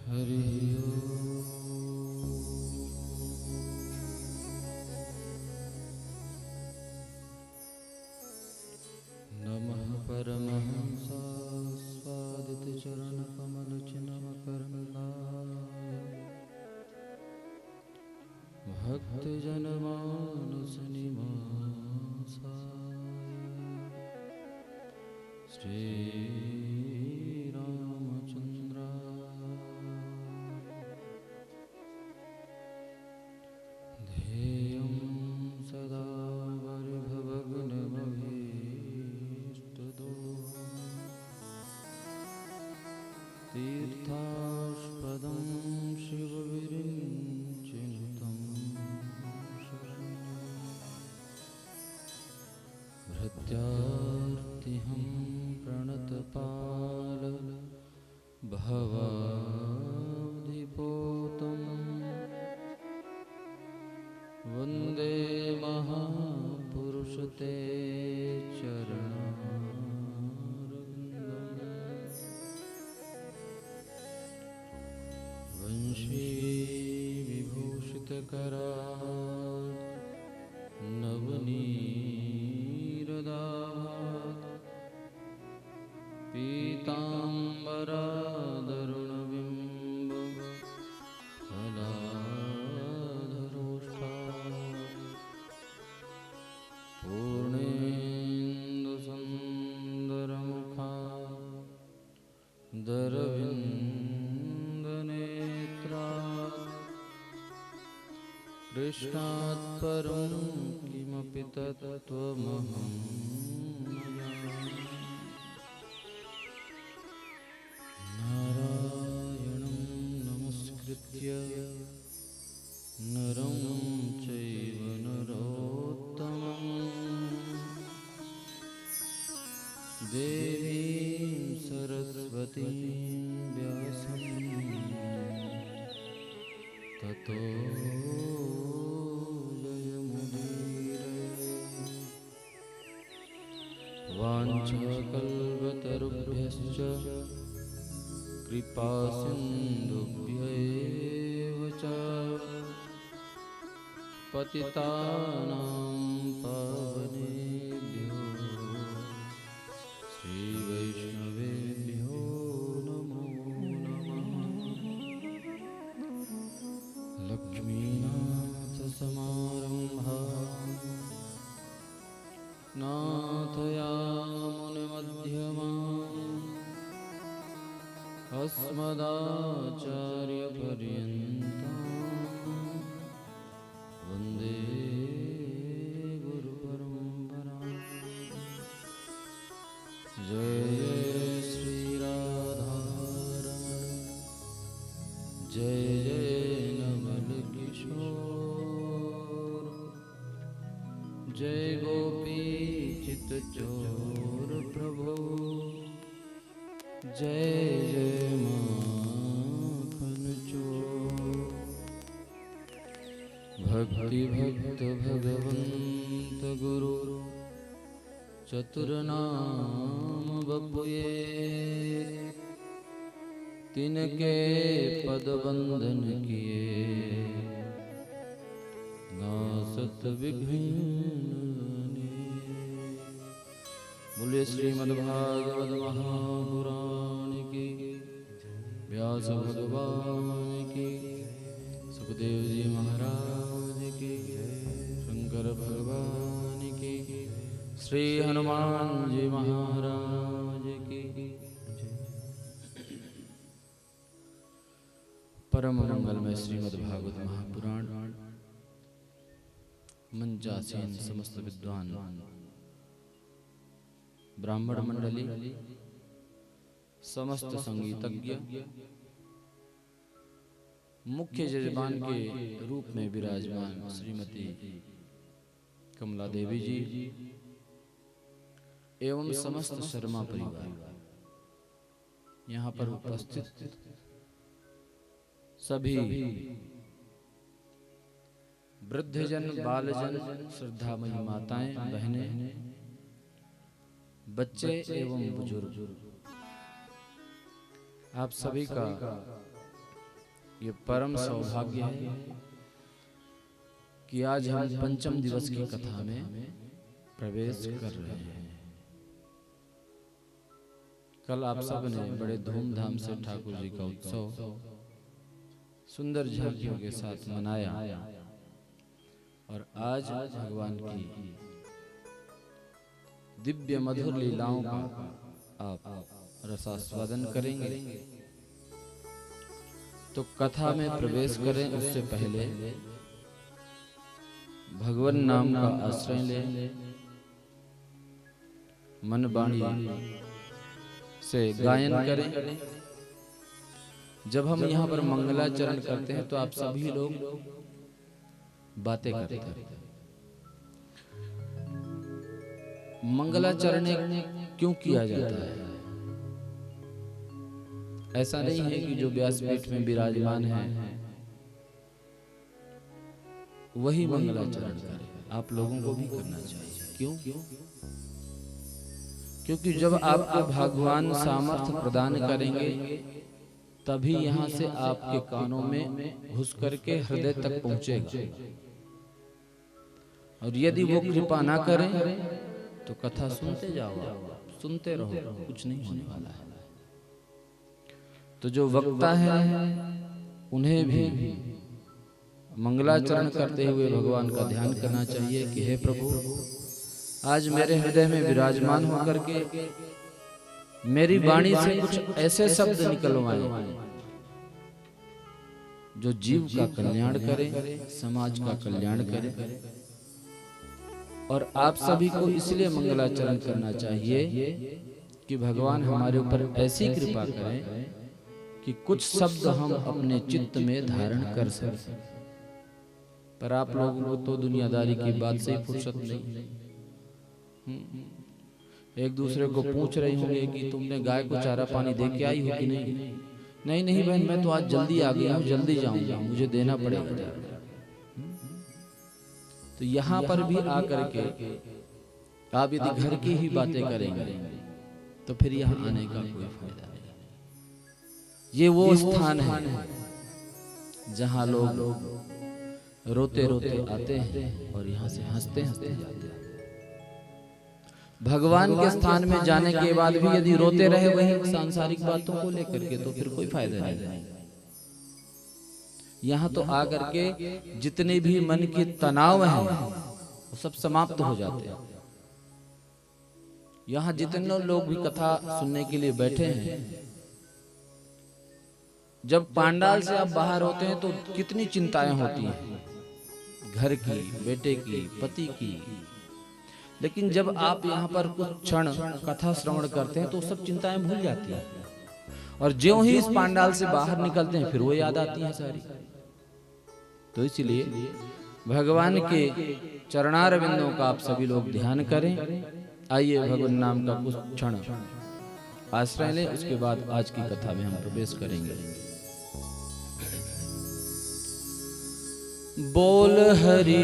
हरि नमः परमहंसास्वादितचरणकमलचिन्मकरन्दाय भक्तजनमानसनिवासाय श्रीरामचन्द्राय ध्येयं सदा वरिभवग्नमभीष्टदोषं तीर्थास्पदं शिवविरिञ्चिनुतं भृत्यार्तिहं प्रणतपाल भवादिपोतं वन्दे महापुरुषते चरणारविन्दम् वंशी विभूषितकरात् नवनीरदात् पीताम्बरादरुणबिम्ब पूर्णेन्दुसुन्दरमुखा दरविन्दनेत्रा कृष्णात् परं किमपि तत्त्वमहं नारायणं नमस्कृत्य नरं चैव नरोत्तमं देवीं सरस्वतीं व्यासं ततो वाञ्छाकल्पतरुभ्यश्च कृपासिन्धुभ्यैव च पतितानां पावनेभ्यो श्रीवैष्णवेभ्यो नमो नमः। लक्ष्मीनाथसमारम्भां नाथयामुनिमध्यमाम् अस्मदाचार्यपर्यन्तां वन्दे गुरुपरम्परां। जय जय श्रीराधारमण जय जय नवलकिशोर जय गोपीचितचोर प्रभो जय जय माखन चोर। भक्ति भक्त भगवंत गुरु चतुरनाम बपुए तिनके पद वंदन किए नासत विघ्न। बोले श्रीमद्भागवत महापुराण की व्यास भगवान की सुखदेव जी महाराज की शंकर भगवान की श्री हनुमान जी महाराज की। परम मंगलमय श्रीमद्भागवत महापुराण मंचासीन समस्त विद्वान ब्राह्मण मंडली समस्त संगीतज्ञ मुख्य जजमान के रूप में विराजमान श्रीमती कमला देवी जी एवं समस्त शर्मा परिवार यहाँ पर उपस्थित सभी वृद्धजन बालजन श्रद्धामयी माताएं बहनें बच्चे एवं बुजुर्ग आप सभी का ये परम सौभाग्य है कि आज हम पंचम दिवस की कथा में प्रवेश कर रहे हैं। कल आप सब ने बड़े धूमधाम से ठाकुर जी का उत्सव सुंदर झांकियों के साथ मनाया और आज भगवान की दिव्य मधुर लीलाओं का आप रसास्वादन करेंगे। तो कथा में प्रवेश करें उससे पहले भगवान नाम का आश्रय लें, मन वाणी से गायन करें। जब हम यहाँ पर मंगलाचरण करते हैं तो आप सभी लोग बातें करते हैं। मंगलाचरण क्यों किया जाता है? ऐसा नहीं है कि जो व्यासपीठ में विराजमान है वही मंगलाचरण करे, आप लोगों को भी करना चाहिए। क्यों? क्योंकि जब आपको भगवान सामर्थ्य प्रदान करेंगे तभी यहाँ से आपके कानों में घुस करके हृदय तक पहुंचेगा। और यदि वो कृपा ना करें तो कथा सुनते जाओ, सुनते रहो, कुछ नहीं होने वाला है। तो जो वक्ता है उन्हें भी मंगलाचरण करते हुए भगवान का ध्यान करना चाहिए कि हे प्रभु, आज मेरे हृदय में विराजमान होकर के मेरी वाणी से कुछ ऐसे शब्द निकलवाएं जो जीव का कल्याण करें, समाज का कल्याण करें। और आप सभी को इसलिए मंगलाचरण करना चाहिए कि भगवान हमारे ऊपर ऐसी कृपा करें कि कुछ शब्द हम अपने चित्त में धारण कर सकें। पर आप लोगों को तो दुनियादारी की बात से ही फुर्सत नहीं। एक दूसरे को पूछ रही होंगे कि तुमने गाय को चारा पानी दे के आई हो कि नहीं? नहीं नहीं बहन, मैं तो आज जल्दी आ गया हूँ, जल्दी जाऊंगा, मुझे देना पड़ेगा। तो यहाँ पर भी आकर के आप यदि घर की ही बातें करेंगे तो फिर यहाँ आने का कोई फायदा नहीं। ये वो स्थान है जहाँ लोग रोते रोते आते हैं और यहाँ से हंसते हंसते जाते हैं। भगवान के स्थान में जाने के बाद भी यदि रोते रहे वही सांसारिक बातों को लेकर के तो फिर कोई फायदा नहीं। यहाँ तो आकर के जितने भी मन के तनाव हैं वो सब समाप्त हो जाते हैं। यहाँ जितने लोग भी कथा सुनने के लिए बैठे हैं, जब पांडाल से आप बाहर होते हैं तो कितनी चिंताएं होती हैं, घर की, बेटे की, पति की। लेकिन जब आप यहाँ पर कुछ क्षण कथा श्रवण करते हैं तो सब चिंताएं भूल जाती हैं और ज्यों ही इस पांडाल से बाहर निकलते हैं फिर वो याद आती है सारी। तो इसलिए भगवान के चरणारविंदों का आप सभी लोग ध्यान करें। आइए भगवान नाम का कुछ क्षण आश्रय लें, उसके बाद आज की कथा में हम प्रवेश करेंगे। बोल हरि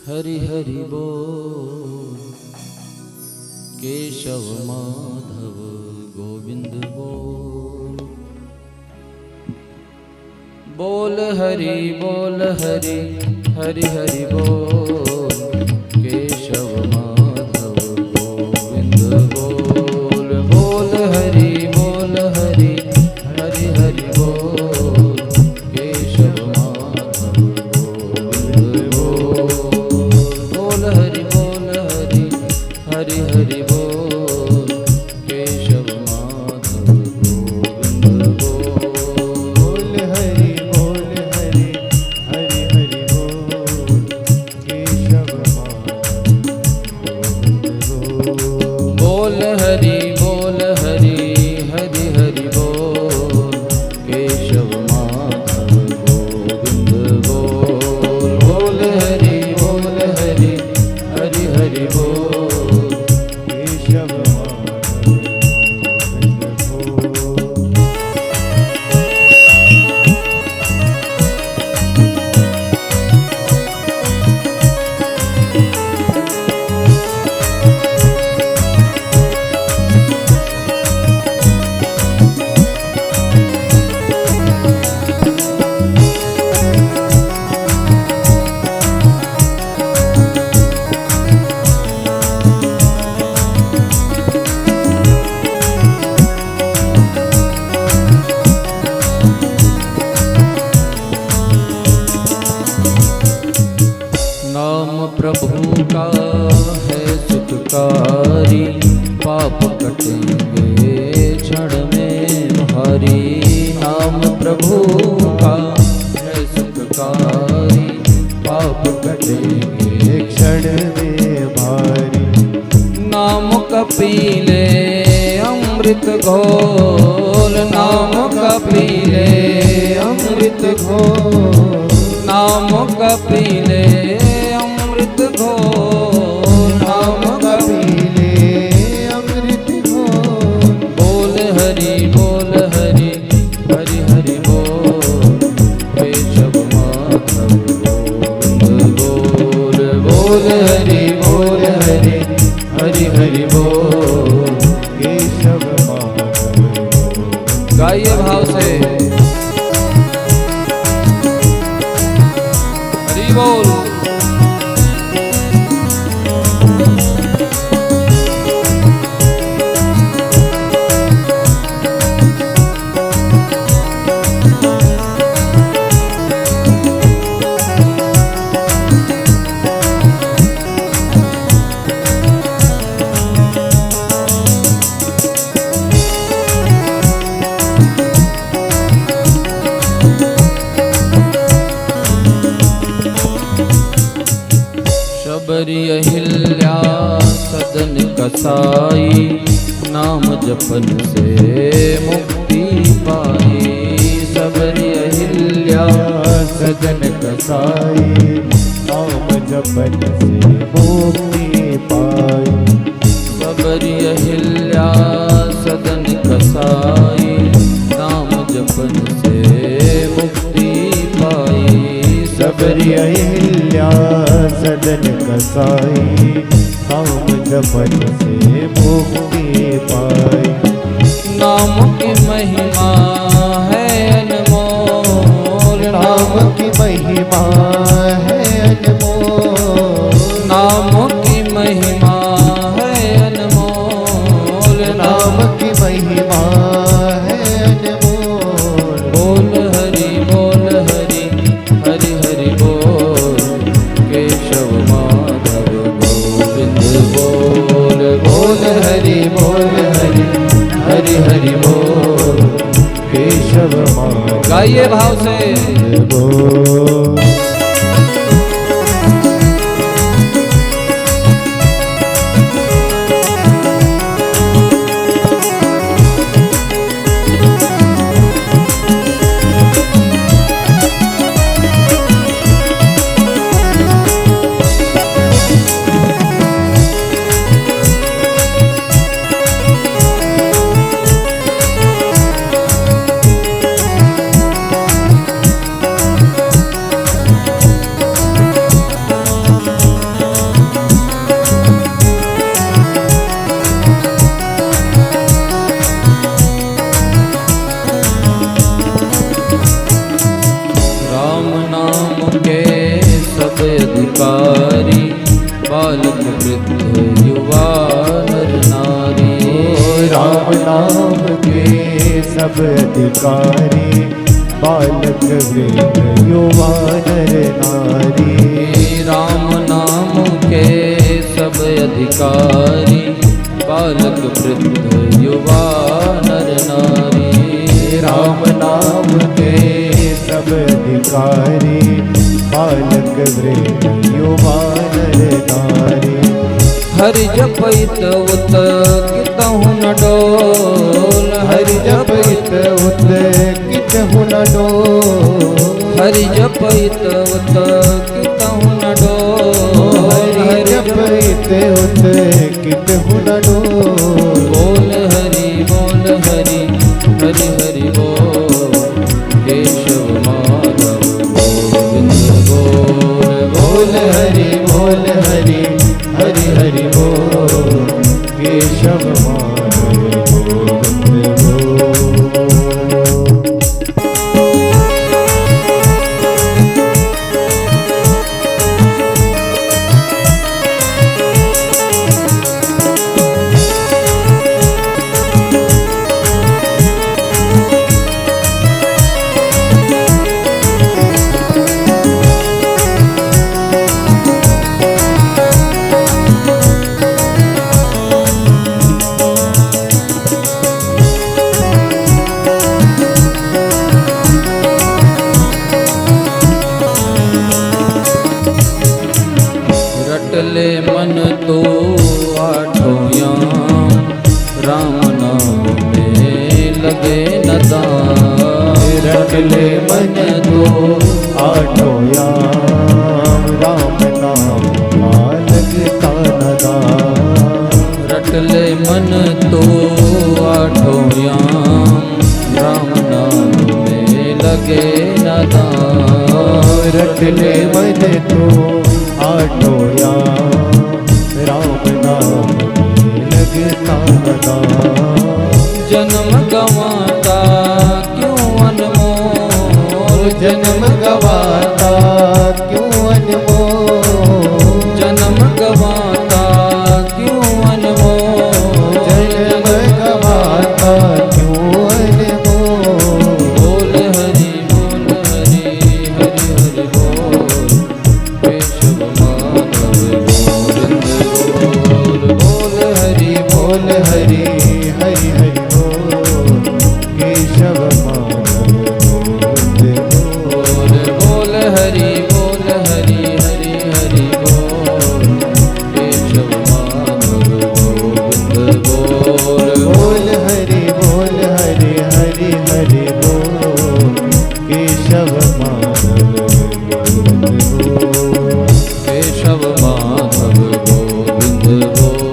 हरि हरि बोल, केशव माधव गोविंद बोल। बोल हरि हरि हरि बोल, केशव माधव गोविंद बोल। बोल हरि हरि हरि बोल, केशव माधव गोविंद बोल। बोल हरि हरि हरि बोल, केशव माधव गोविंद बोल। बोल हरि हरि हरि बोल, केशव माधव गोविंद बोल। बोल हरि हरि हरि बोल, केशव माधव गोविंद बोल। बोल हरि हरि हरि हरि बोल, केशव कटेंगे क्षण में भारी। नाम प्रभु का है सुखकारी, पाप कटेंगे क्षण में भारी। नाम का पी ले अमृत घोल, नाम का पी ले अमृत घोल, नाम का पी ले अमृत घोल, नाम का पी ले अमृत घोल। बोल हरि हरि हरि बोल, केशव माधव गोविंद बोल। बोल हरि हरि हरि बोल, केशव माधव गोविंद। गाइए भाव से हरि बोल। शबरी अहिल्या सदन कसाई, नाम जपन से मुक्ति पाई। शबरी अहिल्या सदन कसाई, नाम जपन से मुक्ति पाई। शबरी अहिल्या सदन कसाई, नाम जपन से मुक्ति पाई। शबरी अहिल्या सदन कसाई, नाम जपन से मुक्ति पाई। नाम की महिमा है अनमोल, नाम की महिमा है अनमोल। नाम की महिमा है अनमोल, नाम की महिमा है अनमोल। बोल हरि हरि बोल, केशव माधव गोविंद बोल। बोल हरि हरि बोल, केशव माधव। गाइए भाव से बोल। अधिकारी, बालक वृद्ध युवा नर नारी। राम नाम के सब अधिकारी, बालक वृद्ध युवा नर नारी। राम नाम के सब अधिकारी, बालक वृद्ध युवा नर नारी। राम नाम के सब अधिकारी, बालक वृद्ध युवा नर नारी। हरि जपैत उत कितहु न डोल, हरि जपैत उत कितहु न डोल। हरि जपैत उत कितहु न डोल। हरि जपैत उत कितहु न डोल। बोल हरि हरि हरि बोल, केशव माधव गोविंद बोल। बोल हरि हरि हरि बोल, केशव माधव गोविंद बोल। आठों याम राम नाम का लगता न दाम। रट ले मन तो आठों याम राम नाम में लगे न दाम। रट ले मन तो आठों याम राम नाम में लगता न दाम। जन्म गवाता क्यों अनमोल, जन्म गवाता क्यों अनमोल। जन्म गवाता क्यों अनमोल, जन्म गवाता क्यों अनमोल। बोल हरि हरि हरि बोल, केशव माधव गोविंद बोल। बोल हरि बोल हरि हरि हरि बोल, केशव माधव गोविंद बोल। बोल हरि हरि हरि बोल, केशव माधव गोविंद बोल। बोल हरि हरि हरि बोल, केशव माधव गोविंद बोल। केशव माधव गोविंद बोल।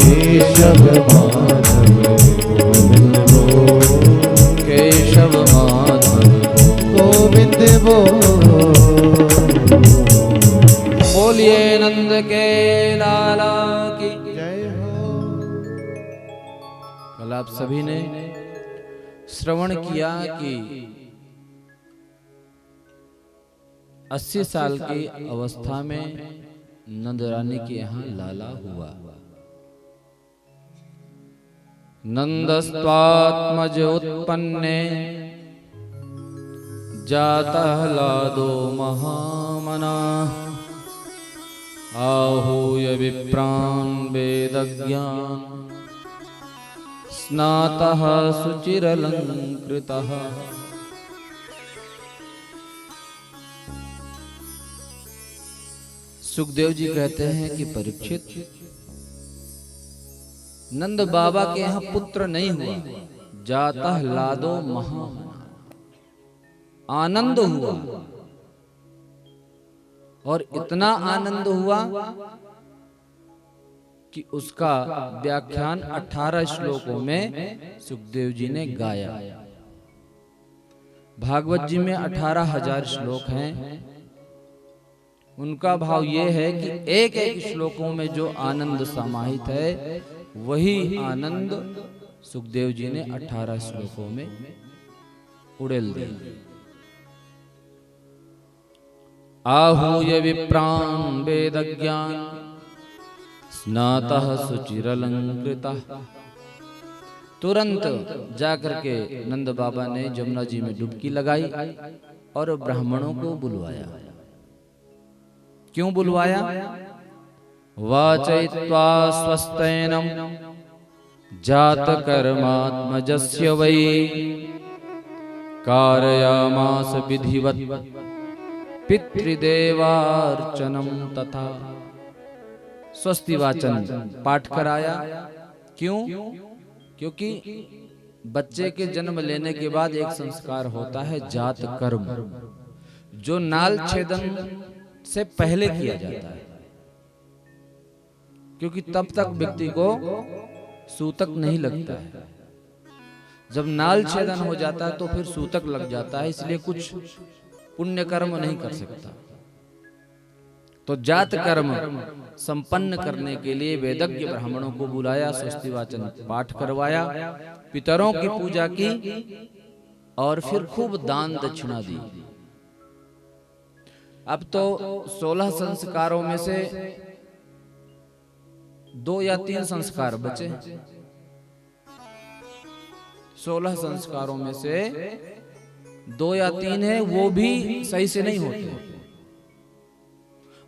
केशव माधव गोविंद बोल। केशव माधव गोविंद बोल। बोलिए नंद के लाला की जय हो। कल आप सभी ने श्रवण किया कि 80 साल की अवस्था में नंद रानी के यहाँ लाला हुआ। नंदस्त्वात्मज उत्पन्ने जातः लादो महामना। आहूय विप्रान् वेदज्ञान स्नातः शुचिरलंकृतः। सुखदेव जी कहते हैं कि परीक्षित, नंद बाबा के यहाँ पुत्र नहीं हुआ, जातः लादो महामना, आनंद हुआ। और इतना आनंद हुआ कि उसका व्याख्यान 18 श्लोकों में सुखदेव जी ने गाया। भागवत जी में 18,000 श्लोक हैं। उनका भाव ये है कि एक एक श्लोकों में जो आनंद समाहित है वही आनंद सुखदेव जी ने 18 श्लोकों में उड़ेल दिया। आहूय विप्रान् वेदज्ञान स्नातः शुचिरलंकृतः। तुरंत जाकर के नंद बाबा ने जमुना जी में डुबकी लगाई और ब्राह्मणों को बुलवाया। क्यों बुलवाया? वाचयित्वा स्वस्तेनम जात कर्मात्मजस्य वै कारयामास विधिवत् पितृदेवार्चनम तथा। स्वस्ति वाचन पाठ कराया। क्यों? क्योंकि बच्चे के जन्म लेने के बाद एक संस्कार होता है जात कर्म, जो नाल छेदन से पहले किया जाता है। क्योंकि तब तक व्यक्ति को सूतक नहीं लगता है। जब नाल छेदन हो जाता है तो फिर सूतक लग जाता है, इसलिए कुछ पुण्य कर्म नहीं कर सकता। तो जात कर्म संपन्न करने के लिए वेदज्ञ ब्राह्मणों को बुलाया, स्वस्ति वाचन पाठ करवाया, पितरों की पूजा की और फिर खूब दान दक्षिणा दी। अब तो 16 संस्कारों में से 2 या 3 संस्कार बचे। 16 संस्कारों में से 2 या 3 है, वो भी सही से नहीं होते।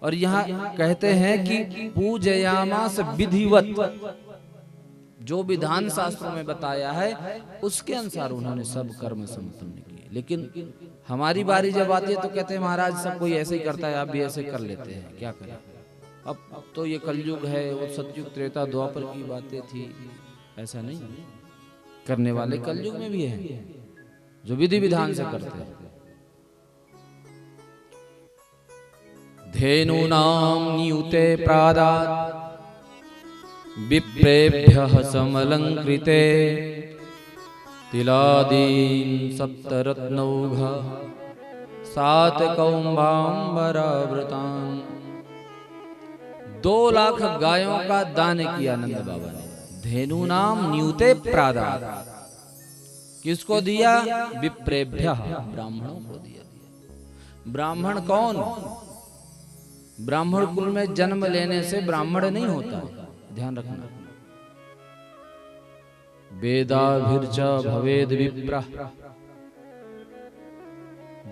और यहाँ कहते हैं कि पूजयामास विधिवत, जो विधान शास्त्रों में बताया है उसके अनुसार उन्होंने सब कर्म संपन्न किए। लेकिन हमारी बारी जब आती है तो कहते हैं महाराज सब कोई ऐसे ही करता है, आप भी ऐसे कर लेते हैं, क्या करें। अब तो ये कलयुग है, वो सतयुग त्रेता द्वापर की बातें थी। ऐसा नहीं, करने वाले कलयुग में भी हैं जो विधि विधान से करते हैं। धेनूनां नियुते प्रादात् विप्रेभ्यः समलंकृते तिलादीन् सप्तरत्नौघा सात कौम्बाम्बरावृतान्। 2 लाख गायों का दान किया नंद बाबा ने। धेनूनाम नियुते प्रादात्, किसको दिया? विप्रेभ्यः, ब्राह्मणों को दिया। ब्राह्मण कौन? ब्राह्मण कुल में जन्म लेने से ब्राह्मण नहीं होता, ध्यान रखना। वेदाभिर्च भवेद विप्रः,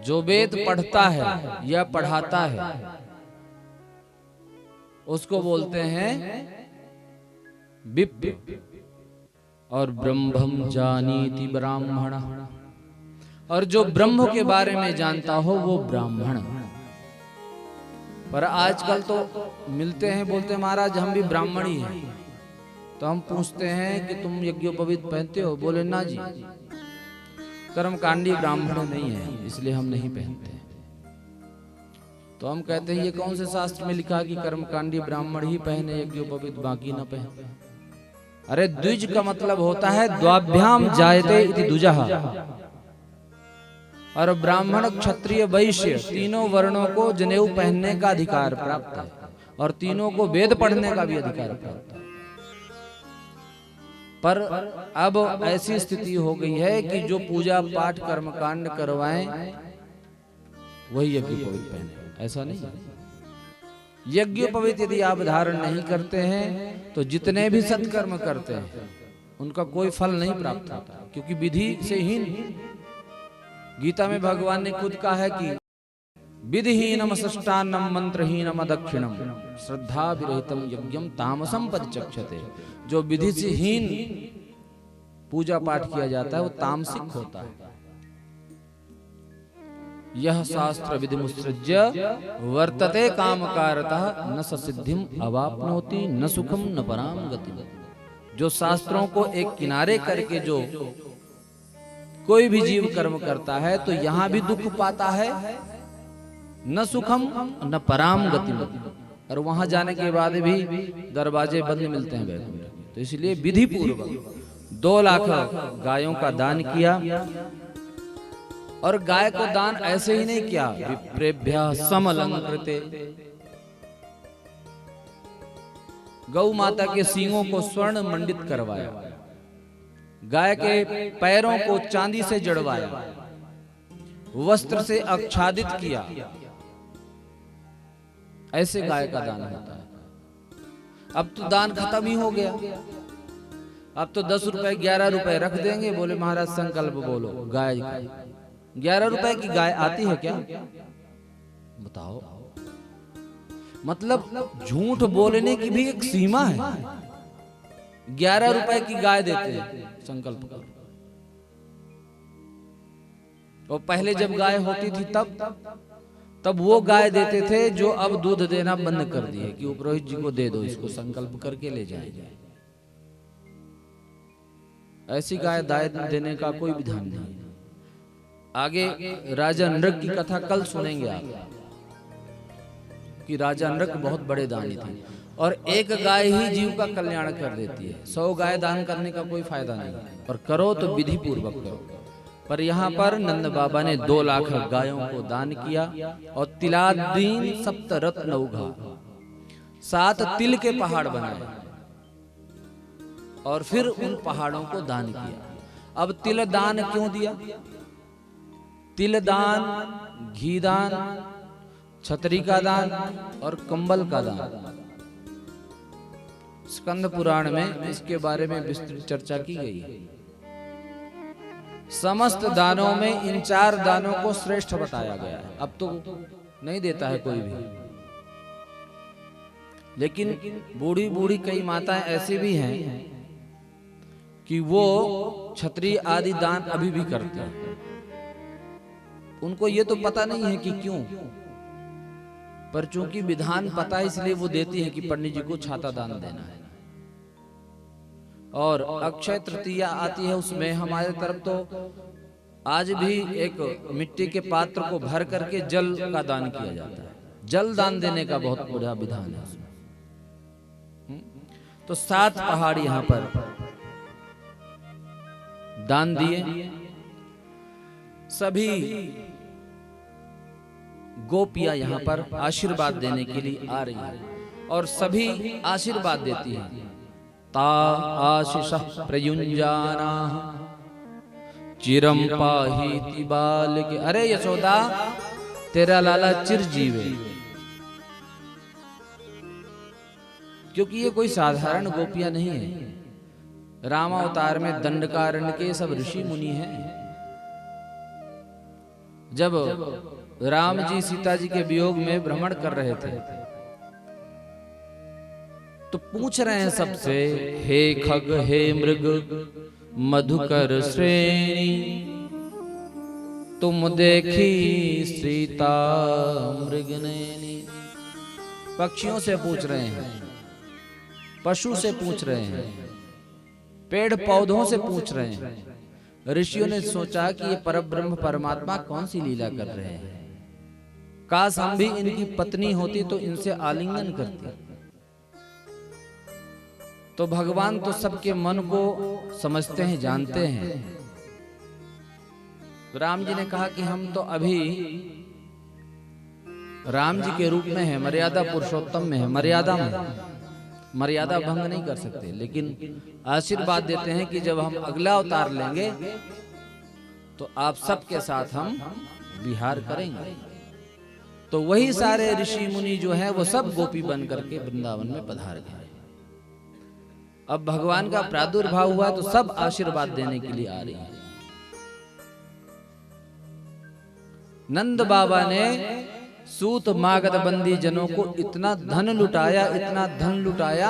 जो वेद पढ़ता है या पढ़ाता है उसको बोलते हैं विप्र। और ब्रह्मं जानीति ब्राह्मण, और जो ब्रह्म के बारे में जानता हो वो ब्राह्मण। पर आजकल तो मिलते हैं, बोलते हैं महाराज हम भी ब्राह्मण ही हैं। तो हम पूछते हैं कि तुम यज्ञोपवीत पहनते हो? बोले ना जी, कर्मकांडी ब्राह्मण नहीं है इसलिए हम नहीं पहनते। तो हम कहते हैं ये कौन से शास्त्र में लिखा कि कर्मकांडी ब्राह्मण ही पहने यज्ञोपवीत, बाकी ना पहने? अरे द्विज का मतलब होता है द्वाभ्याम जायते इति द्विजः। और ब्राह्मण क्षत्रिय वैश्य तीनों वर्णों को जनेऊ पहनने का अधिकार प्राप्त है, और तीनों को वेद पढ़ने का भी अधिकार प्राप्त है। पर अब ऐसी स्थिति हो गई है कि जो पूजा पाठ कर्मकांड करवाएं वही यज्ञोपवीत पहने, ऐसा नहीं। यज्ञोपवीत यदि आप धारण नहीं करते हैं तो जितने भी सत्कर्म करते हैं उनका कोई फल नहीं प्राप्त होता, क्योंकि विधि से हीन। गीता में भगवान ने खुद कहा है कि विधिहीनम सृष्टान्नम मंत्रहीनम अदक्षिणम श्रद्धा विरहितम यज्ञम तामसम परिचक्षते। जो विधि से हीन पूजा पाठ किया जाता है वो तामसिक होता है। यह शास्त्र विधि मुत्सृज्य वर्तते कामकारतः न सिद्धिम अवाप्नोति न सुखम न पराम गति। जो शास्त्रों को एक किनारे करके जो कोई भी जीव कर्म करता है तो यहाँ भी दुख पाता है, न सुखम न पराम गति, और वहां जाने के बाद भी दरवाजे बंद मिलते हैं वैकुंठ। तो इसलिए विधि पूर्वक 2 लाख गायों का दान किया। और गाय को दान ऐसे ही नहीं किया, विप्रेभ्यः समलंकृते। गौ माता के सींगों को स्वर्ण मंडित करवाया, गाय के पैरों को चांदी से जड़वाया, वस्त्र से आच्छादित किया। ऐसे गाय का दान होता है। अब तो दान खत्म ही हो गया। अब तो 10 रुपए 11 रुपए रख देंगे, बोले महाराज संकल्प बोलो गाय का। 11 रुपए की गाय आती है क्या? बताओ। मतलब झूठ बोलने की भी एक सीमा है। 11 रुपए की गाय देते हैं, संकल्प करो। और पहले जब गाय होती थी तब वो गाय देते थे जो अब दूध देना बंद कर दिए कि पुरोहित जी को दे दो, इसको संकल्प करके ले जाएंगे। ऐसी गाय दाय देने का कोई विधान नहीं। आगे राजा नृग की कथा कल सुनेंगे आप, कि राजा नृग बहुत बड़े दानी थे, और एक गाय ही जीव का कल्याण कर देती है। 100 गाय दान करने का कोई फायदा नहीं, और करो तो विधि पूर्वक करो। पर यहाँ पर नंद बाबा ने 2 लाख गायों को दान किया, और तिलादीन सप्तरत्नौघा 7 तिल के पहाड़ बनाए, और फिर उन पहाड़ों को दान किया। अब तिल दान क्यों दिया? तिल दान, घी दान, छतरी का दान और कंबल का दान। स्कंद पुराण में इसके बारे में विस्तृत चर्चा की गई है। समस्त दानों में इन 4 दानों को श्रेष्ठ बताया गया है। अब तो नहीं देता है कोई भी, लेकिन बूढ़ी बूढ़ी कई माताएं ऐसी भी हैं कि वो छतरी आदि दान अभी भी करते हैं। उनको ये तो पता नहीं है कि क्यों, पर चूंकि विधान पता है इसलिए वो देती है कि पंडित जी को छाता दान देना है। और अक्षय तृतीया आती है, उसमें हमारे तरफ तो आज भी एक मिट्टी के पात्र को भर करके जल का दान किया जाता है, जल दान देने का बहुत बड़ा विधान है उसमें। तो 7 पहाड़ यहां पर दान दिए। सभी गोपियां यहां पर आशीर्वाद देने के लिए आ रही हैं और सभी आशीर्वाद देती हैं। ता आशीष प्रयुंजाना चिरम पाहीति बाल के। अरे यशोदा, तेरा लाला चिर जीवे। क्योंकि ये कोई साधारण गोपियां नहीं है। रामावतार में दंडकारण्य के सब ऋषि मुनि हैं। जब राम जी सीता जी के वियोग में भ्रमण कर रहे थे तो पूछ रहे हैं सबसे, हे खग हे मृग मधुकर श्रेणी, तुम देखी सीता मृगनयनी। पक्षियों से पूछ रहे हैं, पशु से पूछ रहे हैं, पेड़ पौधों से पूछ रहे हैं। ऋषियों ने सोचा कि ये परब्रह्म परमात्मा कौन सी लीला कर रहे हैं। काश हम भी इनकी पत्नी होती तो इनसे आलिंगन करती। तो भगवान तो सबके मन को समझते हैं, जानते हैं। तो राम जी ने कहा कि हम तो अभी राम जी के रूप में है, मर्यादा पुरुषोत्तम में है, मर्यादा में, मर्यादा भंग नहीं कर सकते। लेकिन आशीर्वाद देते हैं कि जब हम अगला अवतार लेंगे तो आप सबके साथ हम विहार करेंगे। तो वही सारे ऋषि मुनि जो हैं वो सब गोपी बन करके वृंदावन में पधार गए। अब भगवान का प्रादुर्भाव हुआ तो सब आशीर्वाद देने के लिए आ रही हैं। नंद बाबा ने सूत मागध बंदी जनों को इतना धन लुटाया, इतना धन लुटाया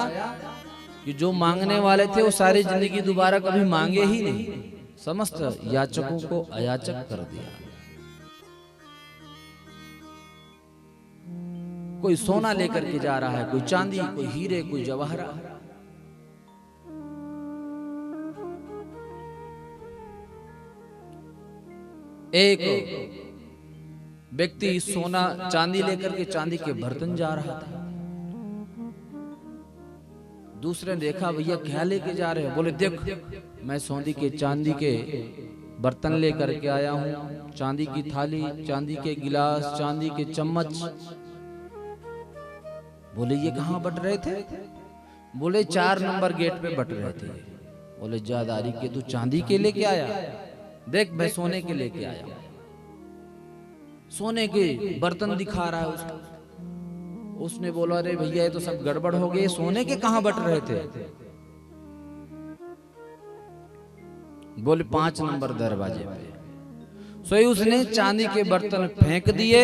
कि जो मांगने वाले थे वो सारी जिंदगी दोबारा कभी मांगे ही नहीं। समस्त याचकों को अयाचक कर दिया। कोई सोना लेकर के जा रहा है, कोई चांदी, कोई हीरे, कोई जवाहरात। एक व्यक्ति सोना चांदी लेकर के चांदी के बर्तन जा रहा था। दूसरे ने देखा, भैया क्या लेके जा रहे हो? बोले देख, मैं सोने के चांदी के बर्तन लेकर के आया हूँ, चांदी की थाली, चांदी के गिलास, चांदी के चम्मच। बोले ये कहाँ बट रहे थे? बोले 4 नंबर गेट पे बट रहे थे। बोले जादारी के, तू चांदी के लेके आया? देख मैं सोने के लेके आया। सोने के बर्तन दिखा रहा है उसको। उसने बोला अरे भैया ये तो सब गड़बड़ हो गए, सोने के कहां बट रहे थे? बोले 5 नंबर दरवाजे पे। सोई उसने चांदी के बर्तन फेंक दिए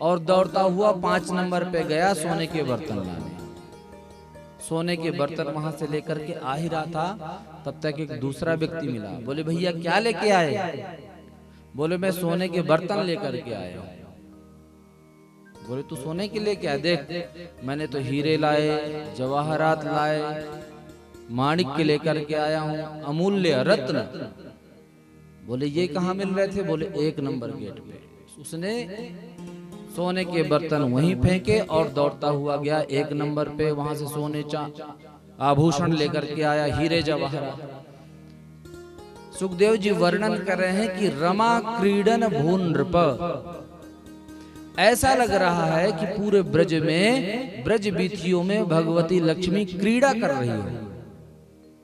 और दौड़ता हुआ 5 नंबर पे गया सोने के बर्तन लाने। सोने के बर्तन वहां से लेकर के आ ही रहा था, तब तक एक दूसरा व्यक्ति मिला। बोले भैया क्या लेके आए? बोले मैं सोने के बर्तन लेकर के आया हूं। बोले तू सोने के लेके आया? देख मैंने तो हीरे लाए, जवाहरात लाए, माणिक के लेकर के आया हूं, अमूल्य रत्न। बोले ये कहां मिल रहे थे? बोले 1 नंबर गेट पे। उसने सोने के बर्तन वहीं फेंके और दौड़ता हुआ गया 1 नंबर पे। वहां से सोने आभूषण लेकर के आया, हीरे जवाहरात। सुखदेव जी वर्णन कर रहे हैं कि रमा क्रीडन भून नृप। ऐसा लग रहा है कि पूरे ब्रज में, ब्रज बीथियों में भगवती लक्ष्मी क्रीड़ा कर रही है।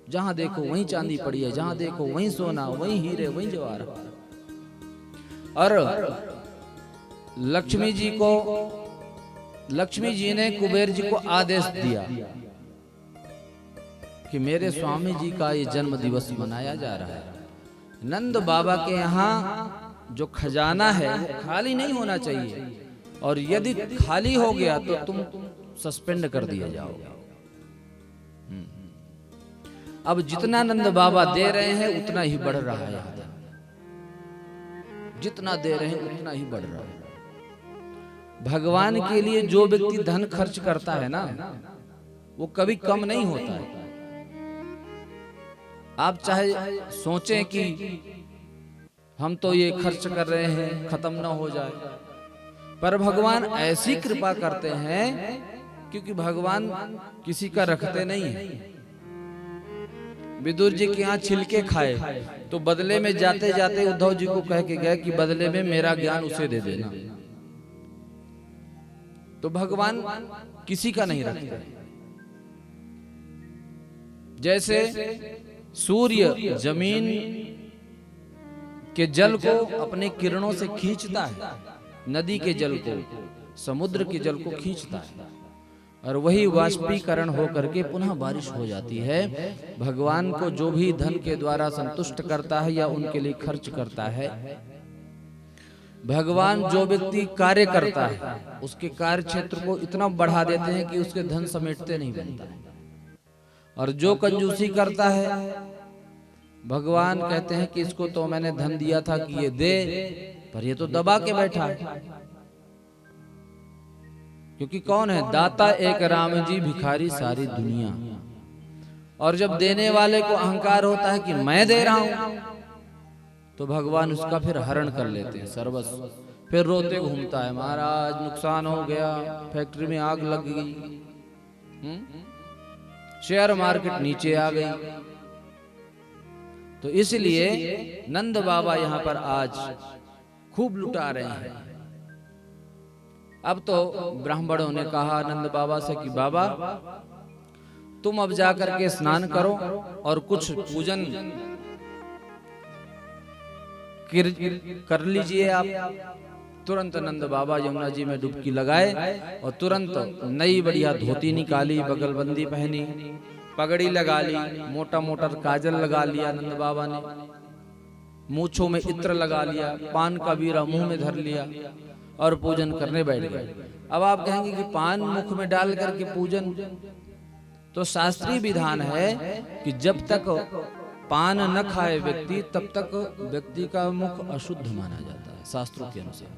जहां देखो वहीं चांदी पड़ी है, जहां देखो वहीं सोना, वहीं हीरे, वहीं जवाहरात। और लक्ष्मी जी ने कुबेर जी को आदेश दिया कि मेरे स्वामी जी का ये जन्म दिवस मनाया जा रहा है। नंद बाबा के यहाँ जो खजाना है वो खाली नहीं होना चाहिए, और यदि खाली हो गया तो तुम सस्पेंड कर दिए जाओगे। अब जितना नंद बाबा दे रहे हैं उतना ही बढ़ रहा है। जितना दे रहे हैं उतना ही बढ़ रहा है। भगवान के लिए जो व्यक्ति धन खर्च करता है ना, वो कभी कम नहीं होता है। आप चाहे सोचें कि हम तो ये खर्च कर रहे हैं खत्म ना हो जाए, पर भगवान ऐसी कृपा करते हैं क्योंकि भगवान किसी का रखते नहीं है। विदुर जी के यहाँ छिलके खाए तो बदले में जाते जाते उद्धव जी को कह के गए कि बदले में मेरा ज्ञान उसे दे देना। तो भगवान किसी का नहीं रखते। जैसे सूर्य जमीन के जल को अपने किरणों से खींचता है, नदी के जल को, समुद्र के जल को खींचता है, और वही वाष्पीकरण होकर के पुनः बारिश हो जाती है। भगवान को जो भी धन के द्वारा संतुष्ट करता है या उनके लिए खर्च करता है, भगवान जो व्यक्ति कार्य करता है उसके कार्य क्षेत्र को इतना बढ़ा देते हैं कि उसके धन समेटते नहीं बनता है। और जो कंजूसी करता है, भगवान कहते हैं कि इसको तो मैंने धन दिया था कि ये दे, पर ये तो दबा के बैठा है। क्योंकि कौन है दाता? एक राम जी, भिखारी सारी दुनिया। और जब देने वाले को अहंकार होता है कि मैं दे रहा हूं, तो भगवान उसका फिर हरण कर लेते हैं सर्वस्व। फिर रोते घूमता है, महाराज नुकसान हो गया, फैक्ट्री में आग लग गई, शेयर मार्केट नीचे आ गई। तो इसलिए नंद बाबा यहां पर आज खूब लुटा रहे हैं। अब तो ब्राह्मणों ने कहा नंद बाबा से कि बाबा तुम अब जाकर के स्नान करो और कुछ पूजन कर लीजिए आप। तुरंत नंद बाबा यमुना जी में डुबकी लगाए और तुरंत नई बढ़िया धोती निकाली, बगलबंदी पहनी, पगड़ी लगा ली, मोटा मोटा काजल लगा लिया नंद बाबा ने, मूछों में इत्र लगा लिया, पान का बीरा मुंह में धर लिया और पूजन करने बैठ गए। अब आप कहेंगे कि पान मुख में डाल करके पूजन, तो शास्त्रीय विधान है कि जब तक पान न खाए व्यक्ति तब तक व्यक्ति का मुख अशुद्ध माना जाता है शास्त्रों के अनुसार।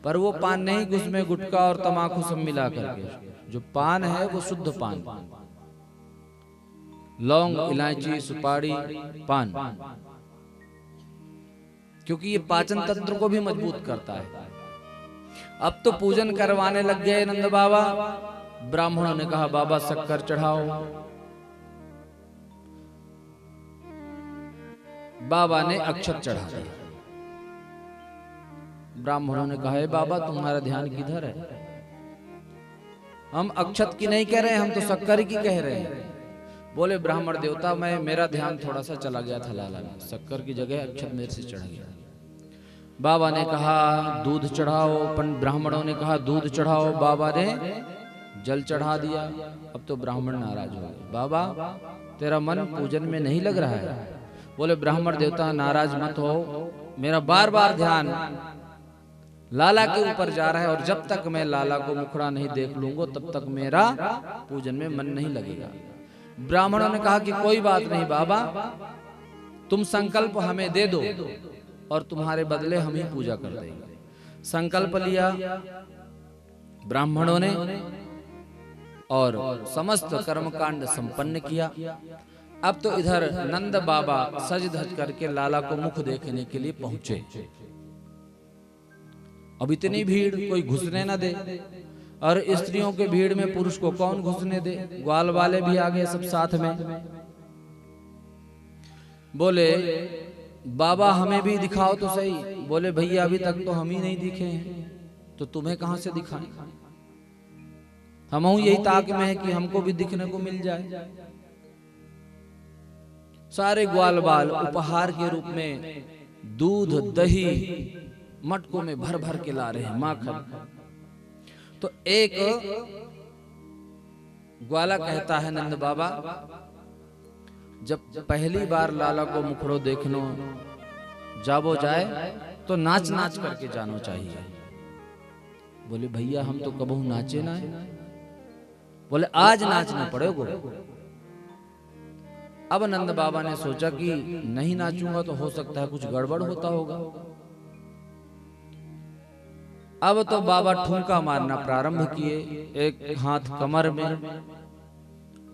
पर वो पान नहीं, उसमें गुटखा और तमाकू सब मिला करके जो पान है वो शुद्ध पान, लौंग, इलायची, सुपारी, पान, क्योंकि ये पाचन तंत्र को भी मजबूत करता है। अब तो पूजन करवाने लग गए नंद बाबा। ब्राह्मणों ने कहा बाबा शक्कर चढ़ाओ। बाबा ने अक्षत चढ़ा दिया। ब्राह्मणों ने कहा बाबा तुम्हारा ध्यान किधर है? हम अक्षत की नहीं कह रहे, हम तो शक्कर की कह रहे हैं। बोले ब्राह्मण देवता मेरा ध्यान थोड़ा सा चला गया था लाला में, शक्कर की जगह अक्षत मेरे से चढ़ गया। बाबा ने कहा दूध चढ़ाओ, ब्राह्मणों ने कहा दूध चढ़ाओ, बाबा ने जल चढ़ा दिया। अब तो ब्राह्मण नाराज हो गए, बाबा तेरा मन पूजन में नहीं लग रहा है। बोले ब्राह्मण देवता नाराज मत हो, मेरा बार बार ध्यान लाला के ऊपर जा रहा है, और जब तक मैं लाला को मुखड़ा नहीं देख लूंगा तब तक मेरा पूजन में मन नहीं लगेगा। ब्राह्मणों ने कहा कि कोई बात नहीं बाबा, तुम संकल्प हमें दे दो और तुम्हारे बदले हम ही पूजा कर देंगे। संकल्प लिया ब्राह्मणों ने और समस्त कर्मकांड संपन्न किया। अब तो इधर नंद बाबा सज धज करके लाला को मुख देखने के लिए पहुंचे। अब इतनी भीड़, कोई घुसने न दे, और स्त्रियों के भीड़ में पुरुष को कौन घुसने दे। ग्वाल वाले भी आ गए सब साथ में। बोले बाबा हमें भी दिखाओ तो सही। बोले भैया अभी तक तो हम ही नहीं दिखे हैं, तो तुम्हें कहां से दिखाएं? हम यही ताक में है कि हमको भी दिखने को मिल जाए। सारे ग्वाल बाल उपहार के रूप में दूध, दही मटकों में भर भर के ला रहे हैं, माखन। तो एक ग्वाला कहता है नंद बाबा जब पहली बार लाला को मुखड़ो देखनो जाबो जाए तो नाच नाच करके जानो चाहिए। बोले भैया हम तो कबहू नाचे ना है। बोले आज नाचना पड़ेगा। अब नंद बाबा ने सोचा कि नहीं नाचूंगा तो हो सकता है कुछ गड़बड़ होता होगा। अब तो बाबा ठुमका मारना प्रारंभ किए, एक हाथ कमर में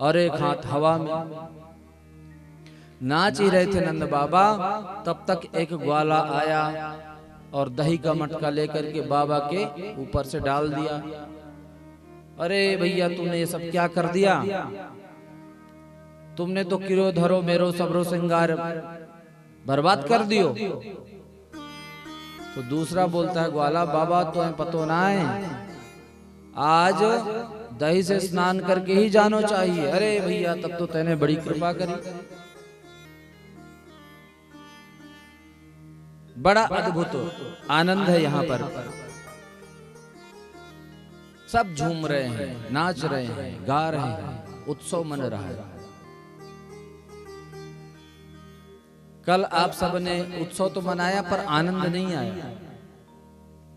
और एक हाथ हवा में। नाच ही रहे थे नंद बाबा, तब तक एक ग्वाला आया और दही का मटका लेकर के बाबा के ऊपर से डाल दिया। अरे भैया तुमने ये सब क्या कर दिया, तुमने तो किरो धरो मेरो सबरो श्रृंगार बर्बाद कर दियो। तो दूसरा बोलता है ग्वाला बाबा तुम्हें पतो ना है, आज दही से स्नान करके ही जानो चाहिए। अरे भैया तब तो तैने बड़ी कृपा करी। बड़ा अद्भुत आनंद है यहाँ पर, सब झूम रहे हैं, नाच रहे हैं, गा रहे हैं, उत्सव मन रहा है। कल आप सबने उत्सव तो मनाया पर आनंद नहीं आया,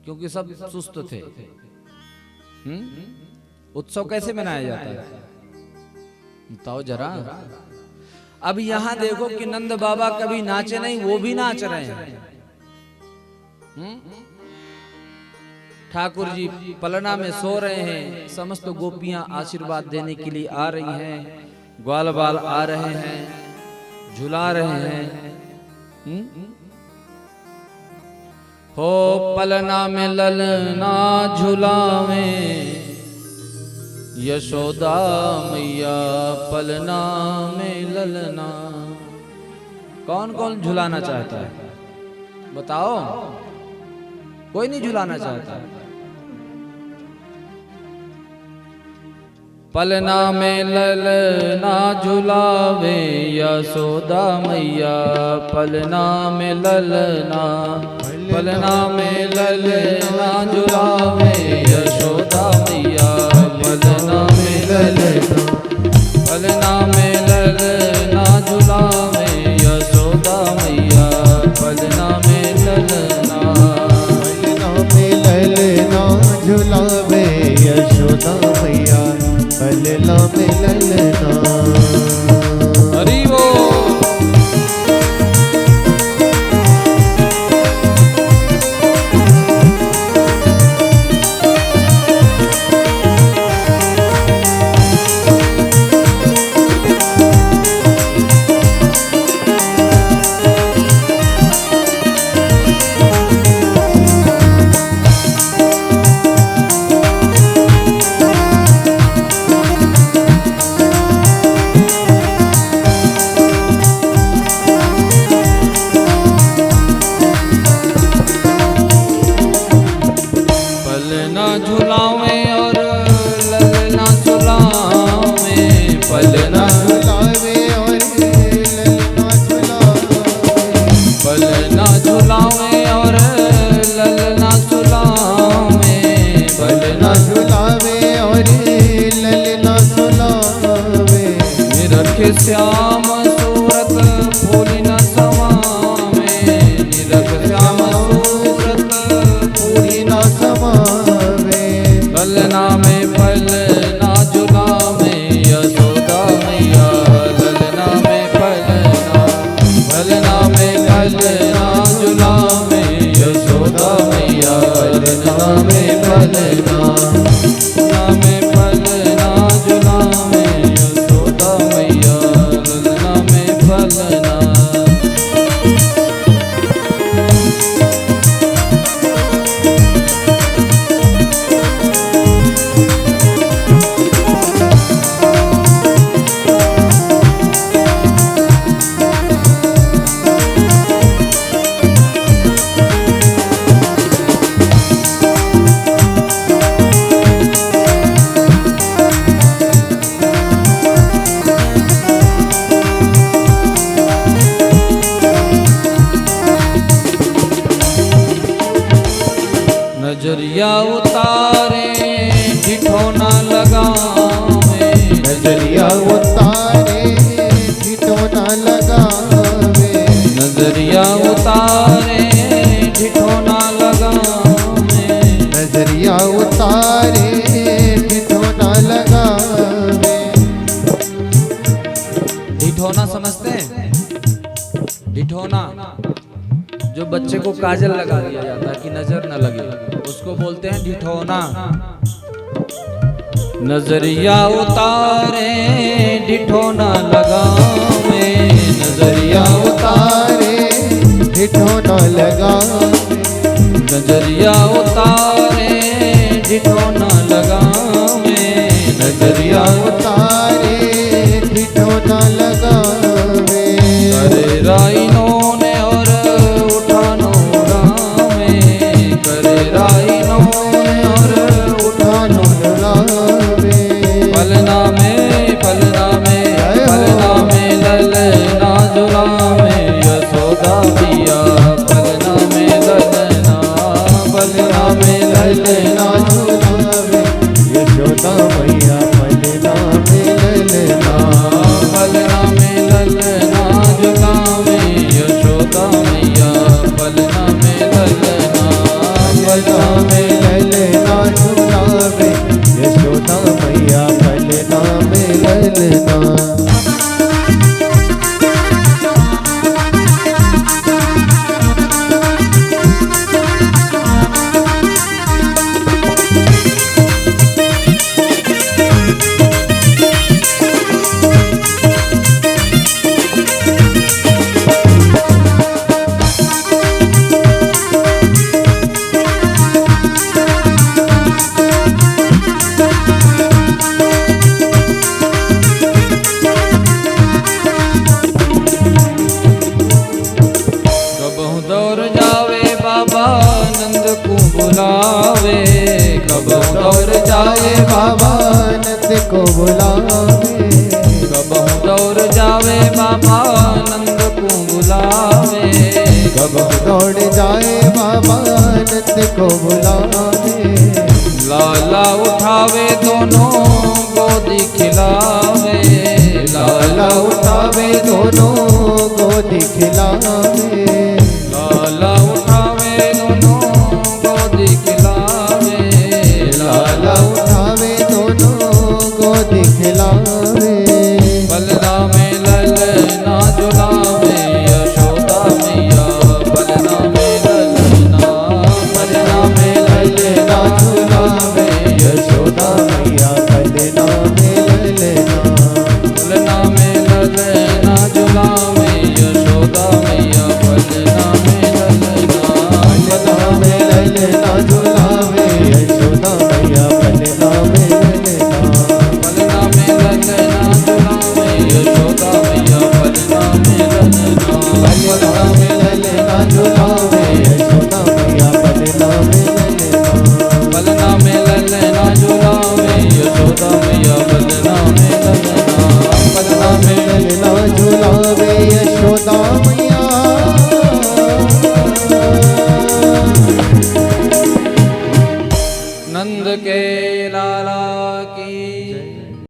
क्योंकि सब सुस्त थे। उत्सव कैसे मनाया जाता है बताओ जरा। अब यहां देखो कि नंद बाबा कभी नाचे नहीं, वो भी नाच रहे हैं। ठाकुर जी पलना में सो रहे हैं, समस्त गोपियां आशीर्वाद देने के लिए आ रही हैं, ग्वाल बाल आ रहे हैं, झुला रहे हैं। हो पलना में ललना झुलावे यशोदा मैया, पलना में ललना। कौन कौन झुलाना चाहता है बताओ? कोई नहीं झुलाना चाहता। पलना में ललना झुलावे यशोदा मैया, पलना में ललना, पलना में ललना झुलावे यशोदा मैया, पलना में ललना, पलना में ललना झुलावे यशोदा मैया, पलना में ललना, पलना में ललना झुलावे यशोदा मैया, पलना में ललना। हरि बोल। श्याम सूरत फूली न समावे, निरख श्याम सूरत फूली न समावे, ललना में पलना झुलावे यशोदा मैया, ललना में पलना, पलना में पलना झुलावे यशोदा मैया, ललना में पलना, ललना में पलना झुलावे यशोदा मैया, ललना में पलना। नजरिया उतारे ठिठोना लगावे, नजरिया उतारे ठिठोना लगावे, नजरिया उतारे ठिठोना लगावे, नजरिया उतारे ठिठोना लगावे। ठिठोना समझते हैं? ठिठोना जो बच्चे को काजल लगा दिया जाता है कि नजर न लगे, उसको बोलते हैं ठिठोना। नजरिया उतारे ठिठोना लगावे, नजरिया उतारे ठिठोना लगावे, नजरिया उतारे डिठो न लगावे, नजरिया उतारे ठिठो न लगावे। करे राइनो ने और उठानो उड़ावे, करे राइनो ने और उठानो उड़ावे। पलना में पलना में पलना में ललना झुलावे, यशोदा पिया पलना में ललना, पलना में ललना झुलावे, यशोदा मैया पलना में ललना। पलना में ललना झुलावे, यशोदा मैया पलना में ललना, पलना में ललना झुलावे, यशोदा मैया पलना में ललना। कबहु दौड़ जावे बाबा नंद को बुलावे, कबहु दौड़ जावे बाबा नंद को बुलावे। कबहु दौड़ जावे बाबा नंद को बुलावे, कब दौड़ जाए बाबा नंद को बुलावे। लाला उठावे दोनों गोदी खिलावे, लाला उठावे दोनों गोदी खिलावे।